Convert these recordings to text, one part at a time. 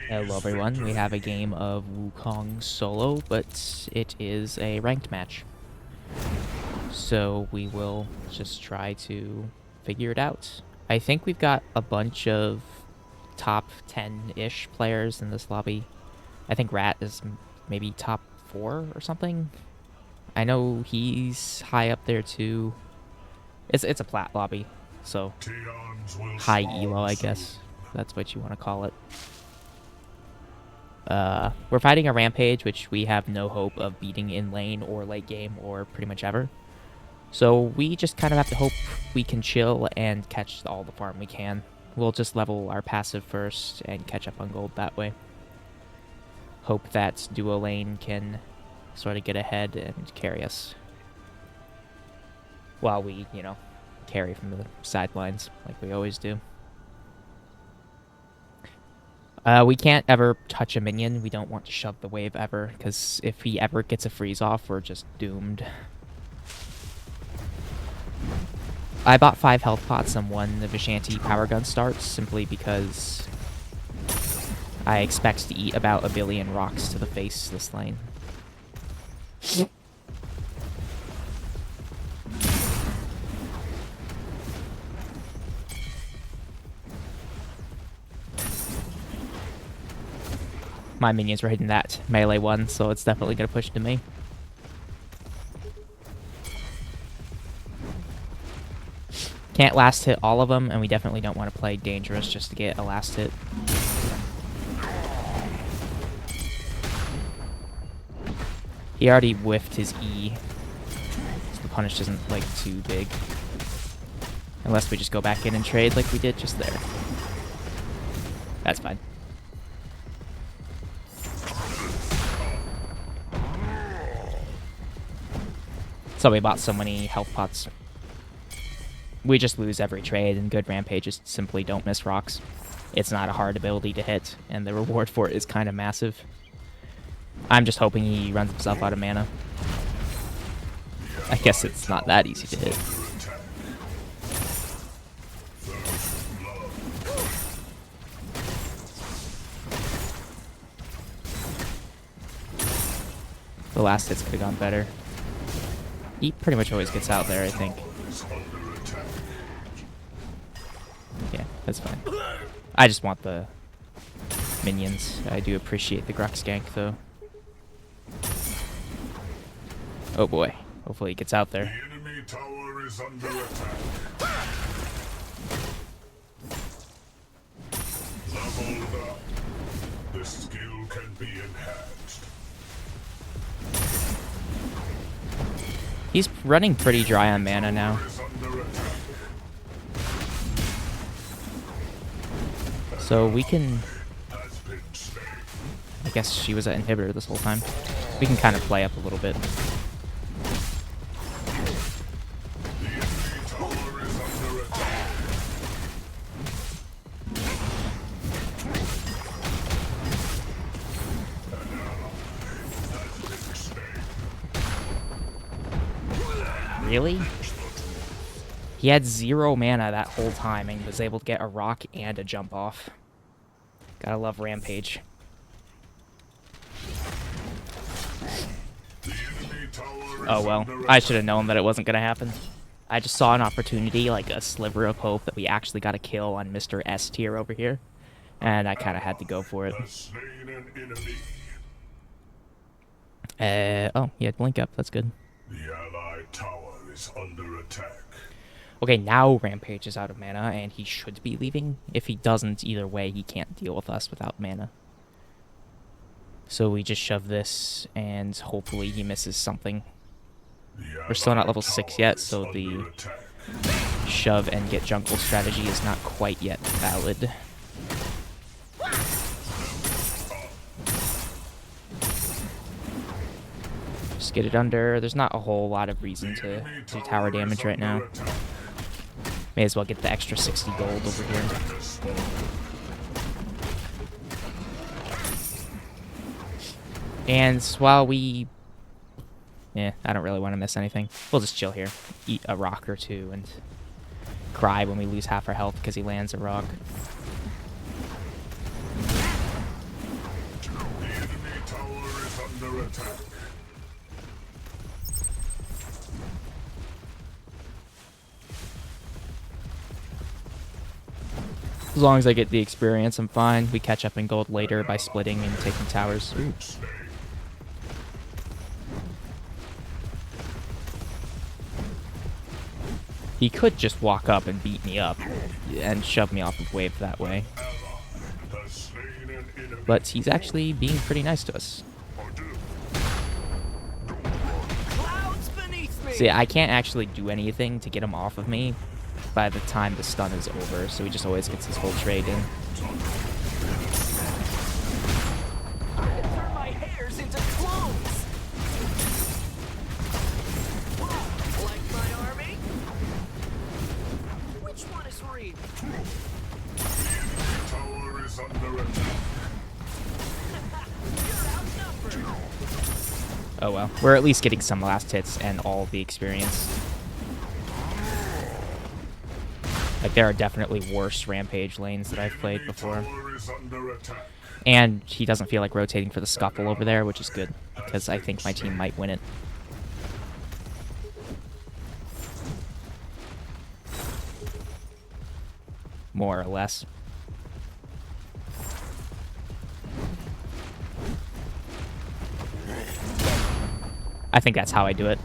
Hello everyone, we have a game of Wukong solo, but it is a ranked match. So we will just try to figure it out. I think we've got a bunch of top 10-ish players in this lobby. I think Rat is maybe top 4 or something. I know he's high up there too. It's a plat lobby, so high elo, I guess. That's what you want to call it. We're fighting a Rampage, which we have no hope of beating in lane or late game or pretty much ever. So we just kind of have to hope we can chill and catch all the farm we can. We'll just level our passive first and catch up on gold that way. Hope that duo lane can sort of get ahead and carry us. While we, carry from the sidelines like we always do. We can't ever touch a minion. We don't want to shove the wave ever, because if he ever gets a freeze off, we're just doomed. I bought 5 health pots and 1 Vishanti Paragon starts, simply because I expect to eat about 1 billion rocks to the face this lane. My minions were hitting that melee one, so it's definitely going to push to me. Can't last hit all of them, and we definitely don't want to play dangerous just to get a last hit. He already whiffed his E, so the punish isn't, too big. Unless we just go back in and trade like we did just there. That's fine. So we bought so many health pots. We just lose every trade, and good Rampages simply don't miss rocks. It's not a hard ability to hit, and the reward for it is kind of massive. I'm just hoping he runs himself out of mana. I guess it's not that easy to hit. The last hits could have gone better. He pretty much always gets out there, I think. Yeah, that's fine. I just want the minions. I do appreciate the Grux gank, though. Oh boy. Hopefully he gets out there. The enemy tower is under attack. Leveled up. The skill can be enhanced. He's running pretty dry on mana now. So we can... I guess she was at inhibitor this whole time. We can kind of play up a little bit. Really? He had 0 mana that whole time and was able to get a rock and a jump off. Gotta love Rampage. Oh well, I should have known that it wasn't gonna happen. I just saw an opportunity, like a sliver of hope, that we actually got a kill on Mr. S tier over here. And I kind of had to go for it. Oh, he had blink up, that's good. The allied tower is under attack. Okay, now Rampage is out of mana, and he should be leaving. If he doesn't, either way, he can't deal with us without mana. So we just shove this, and hopefully he misses something. We're still not level 6 yet, so the shove and get jungle strategy is not quite yet valid. Just get it under. There's not a whole lot of reason to do tower damage right now. May as well get the extra 60 gold over here. And while we... I don't really want to miss anything. We'll just chill here. Eat a rock or two and cry when we lose half our health because he lands a rock. attack. As long as I get the experience, I'm fine. We catch up in gold later by splitting and taking towers. Ooh. He could just walk up and beat me up and shove me off of wave that way. But he's actually being pretty nice to us. See, I can't actually do anything to get him off of me by the time the stun is over, so he just always gets his whole trade in. Turn my hairs into clones. Like my army? Which one is Reed? Tower is under attack. You're outnumbered. Oh well, we're at least getting some last hits and all the experience. Like, there are definitely worse Rampage lanes that I've played before. Tower is under attack. And he doesn't feel like rotating for the scuffle over there, which is good, because I think my team might win it. More or less. I think that's how I do it.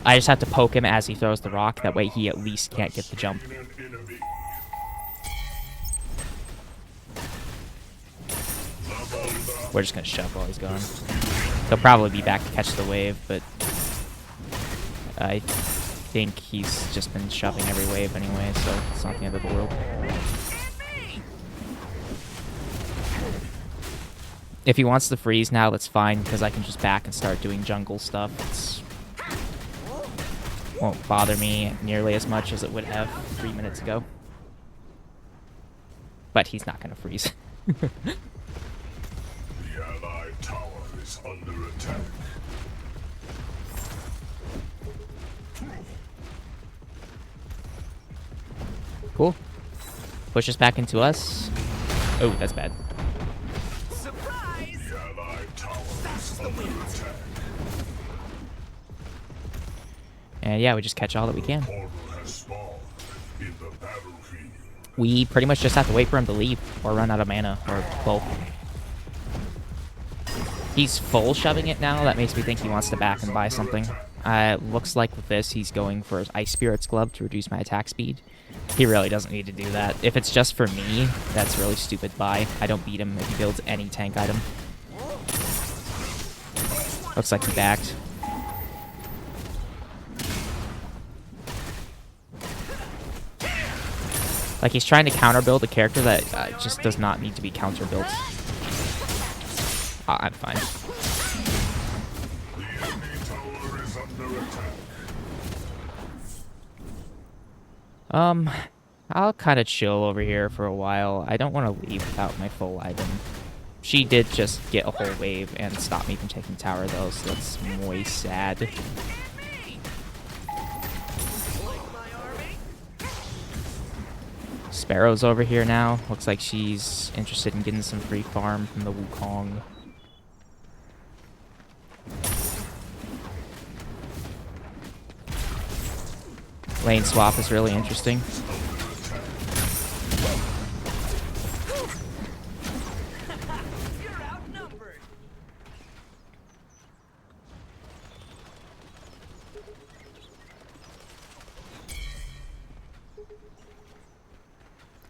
I just have to poke him as he throws the rock, that way he at least can't get the jump. An enemy. We're just gonna shove while he's gone. He'll probably be back to catch the wave, but I think he's just been shoving every wave anyway, so it's not the end of the world. If he wants to freeze now, that's fine, because I can just back and start doing jungle stuff. Won't bother me nearly as much as it would have 3 minutes ago. But he's not gonna freeze. The allied tower is under attack. Cool. Pushes back into us. Oh, that's bad. Surprise! The allied tower is under attack. And yeah, we just catch all that we can. Portal has spawned in the battlefield. We pretty much just have to wait for him to leave or run out of mana, or both. He's full shoving it now. That makes me think he wants to back and buy something. Looks like with this, he's going for his Ice Spirit's Glove to reduce my attack speed. He really doesn't need to do that. If it's just for me, that's really stupid buy. I don't beat him if he builds any tank item. Looks like he backed. Like, he's trying to counter-build a character that just does not need to be counter-built. I'm fine. The enemy tower is under attack. I'll kind of chill over here for a while. I don't want to leave without my full item. She did just get a whole wave and stop me from taking tower, though, so that's muy sad. Like my army? Sparrow's over here now. Looks like she's interested in getting some free farm from the Wukong. Lane swap is really interesting. You're outnumbered.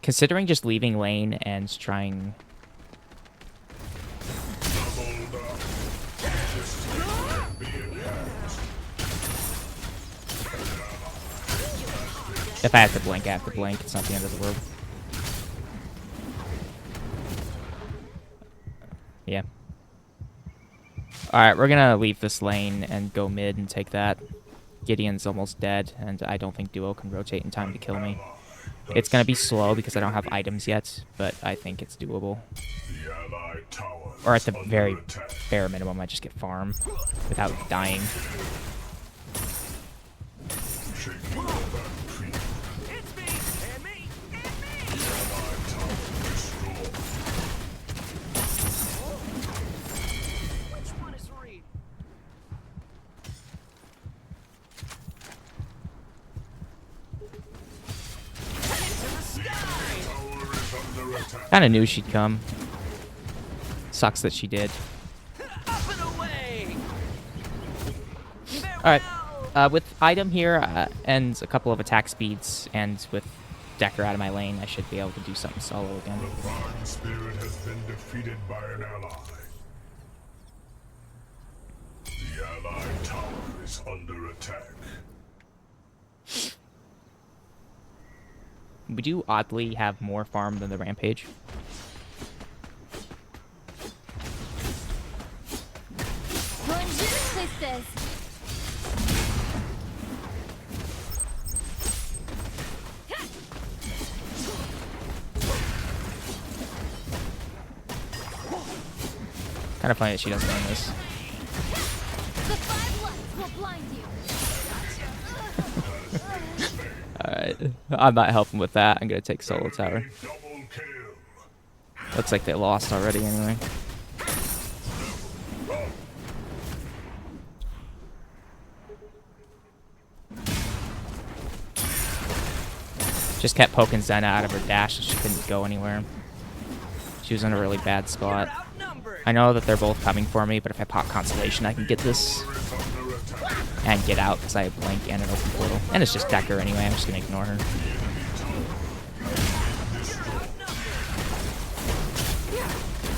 Considering just leaving lane and trying... Doubled up. This can be enhanced. If I have to blink, I have to blink. It's not the end of the world. Yeah. Alright, we're gonna leave this lane and go mid and take that. Gideon's almost dead, and I don't think Duo can rotate in time to kill me. It's gonna be slow because I don't have items yet, but I think it's doable. The allied tower Or at is the under very attack. bare minimum, I just get farm without dying. Shaking the battlefield. It's me and me and me. The allied tower destroyed. Which one is Reed? Kinda knew she'd come. Sucks that she did. Up and away. Alright. Farewell. With item here and a couple of attack speeds, and with Decker out of my lane, I should be able to do something solo again. The Prime Spirit has been defeated by an ally. The allied tower is under attack. We do oddly have more farm than the Rampage. Bonjour, princess. Kind of funny that she doesn't own this. The 5 lights will blind you. Alright. I'm not helping with that. I'm gonna take solo tower. Double kill. Looks like they lost already anyway. Just kept poking Zenna out of her dash so she couldn't go anywhere. She was in a really bad spot. You're outnumbered. I know that they're both coming for me, but if I pop Constellation, I can get this and get out because I have Blink and an open portal. And it's just Decker anyway. I'm just going to ignore her.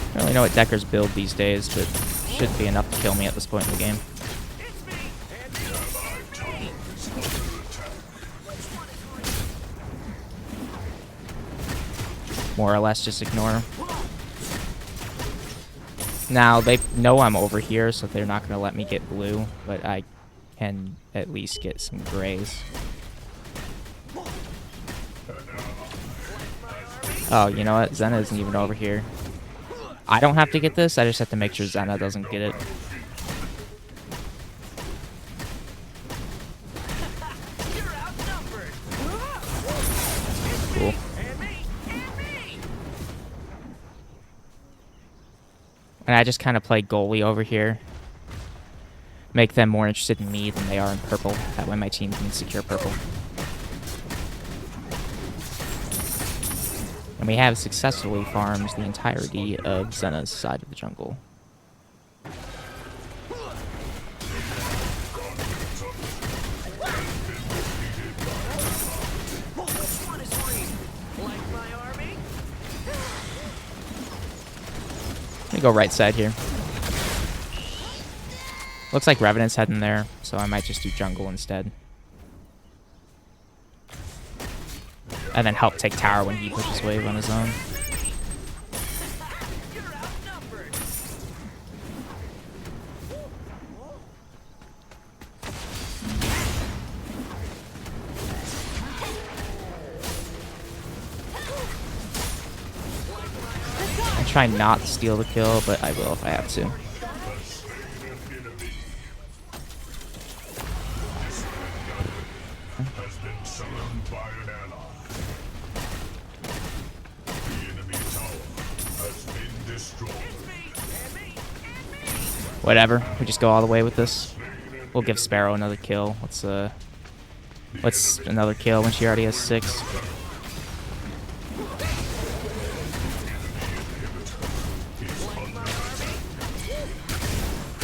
I don't really know what Decker's build these days, but should be enough to kill me at this point in the game. It's me and me. Allied tower is under attack. More or less just ignore her. Now, they know I'm over here, so they're not going to let me get blue, but I can at least get some grays. Oh, you know what? Zenna isn't even over here. I don't have to get this, I just have to make sure Zenna doesn't get it. You're outnumbered. Cool. And me and me. And I just kind of play goalie over here. Make them more interested in me than they are in purple. That way my team can secure purple. And we have successfully farmed the entirety of Zenna's side of the jungle. Which one is green? Like my army? Let me go right side here. Looks like Revenant's heading there, so I might just do jungle instead. And then help take tower when he pushes wave on his own. You're outnumbered. I try not to steal the kill, but I will if I have to. Has been summoned by an ally. The enemy tower has been destroyed. Me and me and me. Whatever, we just go all the way with this. We'll give Sparrow another kill. What's another kill when she already has 6?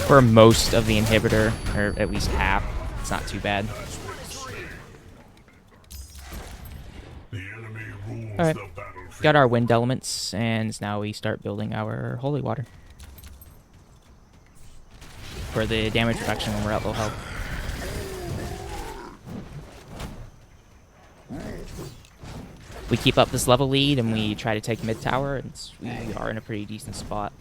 For most of the inhibitor, or at least half, it's not too bad. The enemy rules Alright. the battlefield. Got our wind elements, and now we start building our holy water. For the damage reduction when we're at low health. We keep up this level lead and we try to take mid tower, and we are in a pretty decent spot.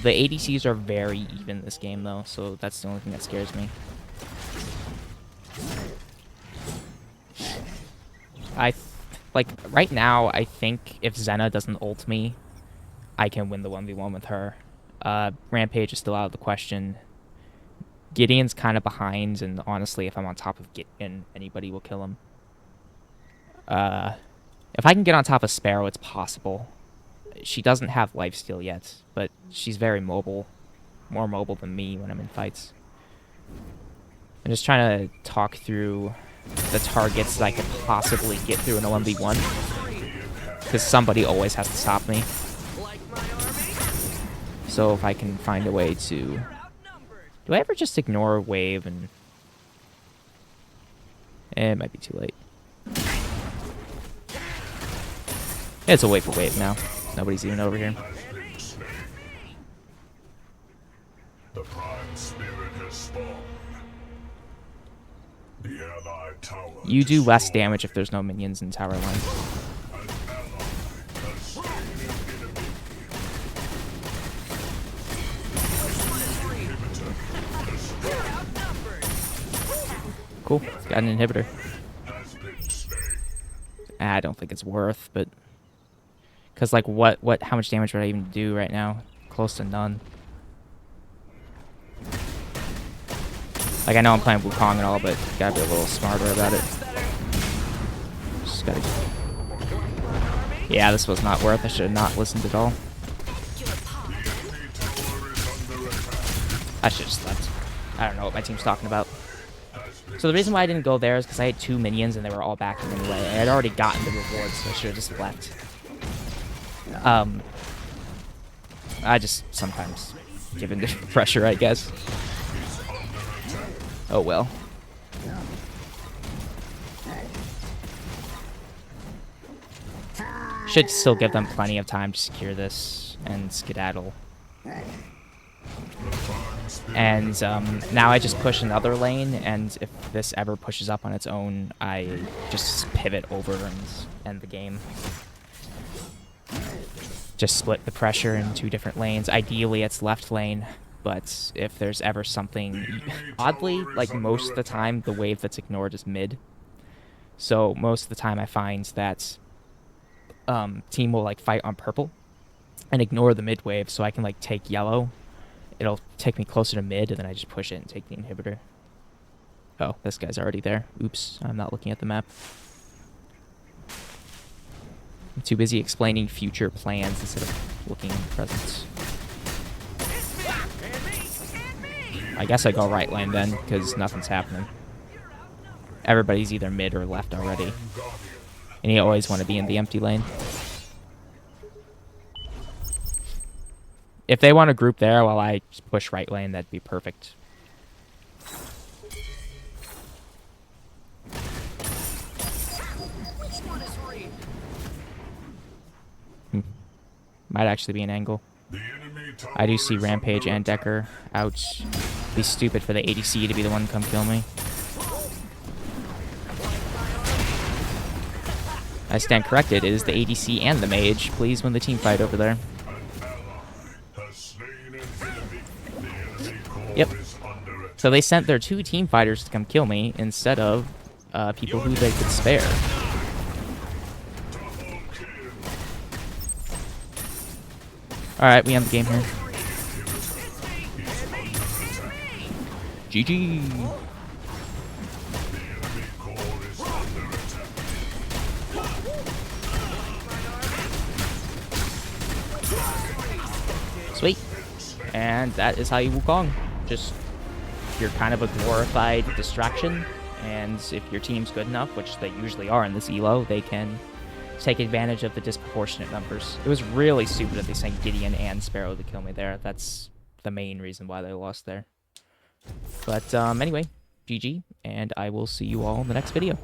The ADCs are very even this game though, so that's the only thing that scares me. Like, right now, I think if Zenna doesn't ult me, I can win the 1v1 with her. Rampage is still out of the question. Gideon's kind of behind, and honestly, if I'm on top of Gideon, anybody will kill him. If I can get on top of Sparrow, it's possible. She doesn't have lifesteal yet, but she's very mobile. More mobile than me when I'm in fights. I'm just trying to talk through the targets that I could possibly get through in a 1v1. Because somebody always has to stop me. Like my army? So if I can find a way to... You're outnumbered. Do I ever just ignore wave and... it might be too late. It's a wait for wave now. Nobody's even over here. The prime spirit has spawned. The allied tower. You do less damage if there's no minions in tower line. An ally has slain an enemy. You're outnumbered. Cool. Got an inhibitor. Has been slain. I don't think it's worth, but... Because, like, how much damage would I even do right now? Close to none. Like, I know I'm playing Wukong and all, but gotta be a little smarter about it. Just gotta... Yeah, this was not worth. I should have not listened at all. I should have just left. I don't know what my team's talking about. So the reason why I didn't go there is because I had 2 minions and they were all backing anyway. I had already gotten the rewards, so I should have just left. I just sometimes give in to pressure, I guess. Oh well. Should still give them plenty of time to secure this and skedaddle. And now I just push another lane, and if this ever pushes up on its own, I just pivot over and end the game. Just split the pressure in 2 different lanes. Ideally, it's left lane, but if there's ever something... Oddly, like most of the time, the wave that's ignored is mid. So most of the time I find that team will like fight on purple and ignore the mid wave, so I can like take yellow. It'll take me closer to mid, and then I just push it and take the inhibitor. Oh, this guy's already there. Oops, I'm not looking at the map. I'm too busy explaining future plans instead of looking at presents. I guess I go right lane then, because nothing's happening. Everybody's either mid or left already. And you always want to be in the empty lane. If they want to group there while I just push right lane, that'd be perfect. Might actually be an angle. I do see Rampage and Decker out. Be stupid for the ADC to be the one to come kill me. I stand corrected. It is the ADC and the mage. Please win the team fight over there. Yep. So they sent their 2 team fighters to come kill me instead of people who they could spare. Alright, we end the game here. GG! Sweet. And that is how you Wukong. Just, you're kind of a glorified distraction, and if your team's good enough, which they usually are in this elo, they can take advantage of the disproportionate numbers. It was really stupid that they sent Gideon and Sparrow to kill me there. That's the main reason why they lost there. But anyway, GG, and I will see you all in the next video.